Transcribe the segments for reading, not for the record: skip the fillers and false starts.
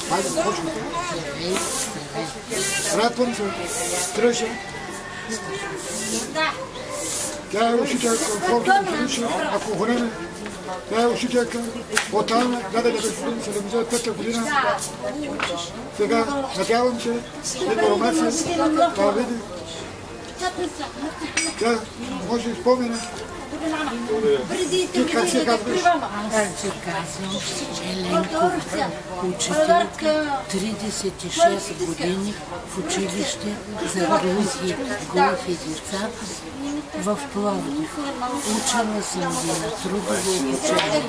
Хайде, почвайте. Радвам се, Треша. Тя е учителка в Пловдивско училище, ако гореме. Тя е учителка от Ална, 1975 година. Сега надявам се, информация, това види. Тя може да спомена. Ти как се казваш? Аз се казвам Еленко, учителка, 36 години в училище за глухи деца в Пловдив. Учила съм ги на трудово обучение.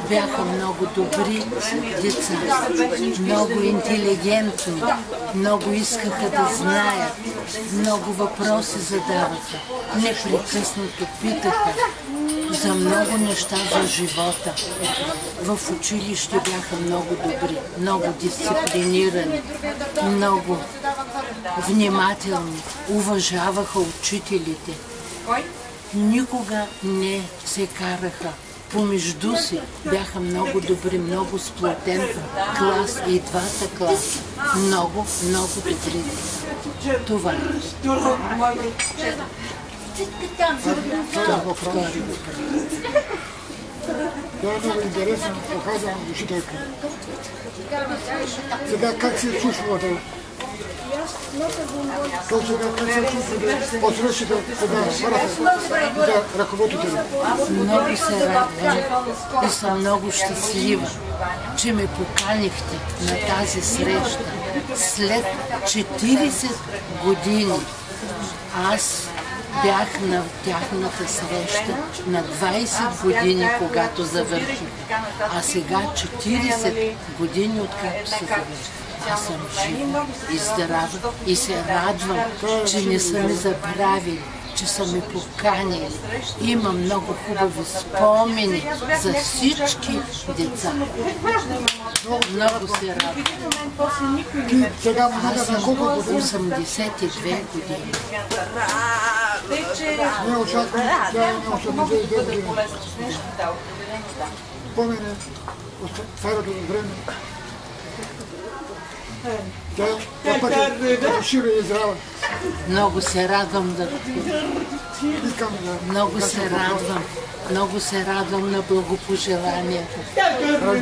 Бяха много добри деца, много интелигентни, много искаха да знаят, много въпроси задаваха, непрекъснато питаха за много неща за живота. В училище бяха много добри, много дисциплинирани, много внимателни, уважаваха учителите. Никога не се караха. Помежду си бяха много добри, много сплотен клас и двата класа. Много, много добри. Това е. Това е много интересно, показвам учителка. Сега как се чувства да... То сега как се чувства да посрещате сега хората, да ръководите? Много се радвам и съм много щастлива, че ме поканихте на тази среща. След 40 години аз бях на тяхната среща на 20 години, когато завърших. А сега 40 години, откакто се завърших. Аз съм жива и здрава и се радвам, че не са ме забравили, че са ме поканили. Има много хубави спомени за всички деца. Много се радвам. Аз съм 82 години. Не очаквам, тя е на 82 години. Спомене от старото време. Тя пък е шира и здрава. Много се радвам да... Много се радвам на благопожеланията.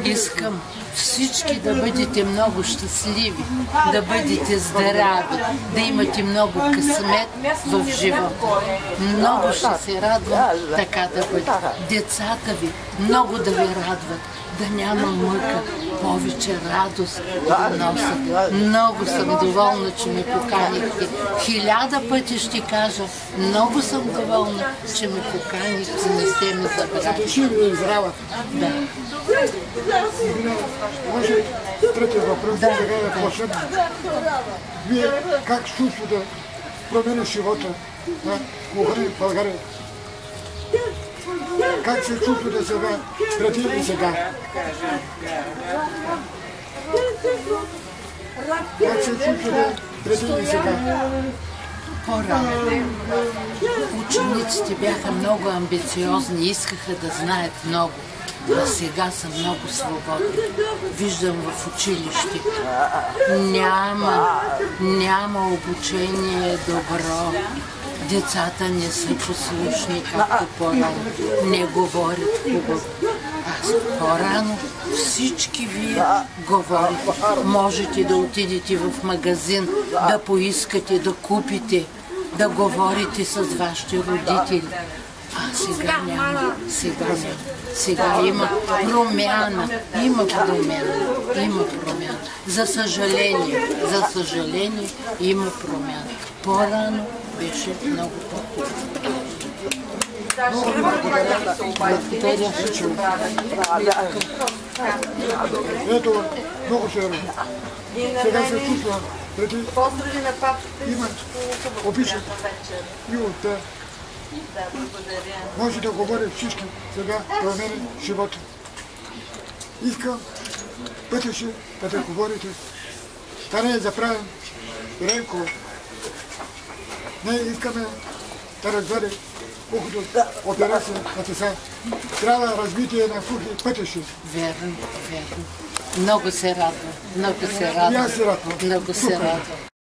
Искам всички да бъдете много щастливи, да бъдете здрави, да имате много късмет в живота. Много ще се радвам така да бъде. Децата ви много да ви радват, да няма мъка, повече радост да носят. Много съм доволна, че ме поканихте. 1000 пъти ще кажа, много съм доволна, че ме поканихте, не сте ме забравили. Шира и здрава. Да. Може третия въпрос, сега е последно. Вие как чувство да промениш живота на България? Как се чувствате сега, преди и сега? Как се чувствате преди и сега? По-рано. Учениците бяха много амбициозни, искаха да знаят много. А сега са много свободни. Виждам в училище. Няма обучение добро. Децата не са послушни, както по-рано. Не говорят хубаво. Аз по-рано всички вие говорите. Можете да отидете в магазин, да поискате, да купите, да говорите с вашите родители. А сега няма. Сега има промяна. За съжаление, има промяна. По-рано беше много по-хубаво. Ето, много се радвам. Сега се чувства преди имат, обичат и от те. Може да говоря всички сега, променя живота. Искам пътеше да говорите. Та не е заправен Ренко. Не искаме да разбере операция, като сега трябва развитие на кухни пътеше. Верно, верно. Много се радвам. Много се радвам. И аз се радвам. Много се радвам.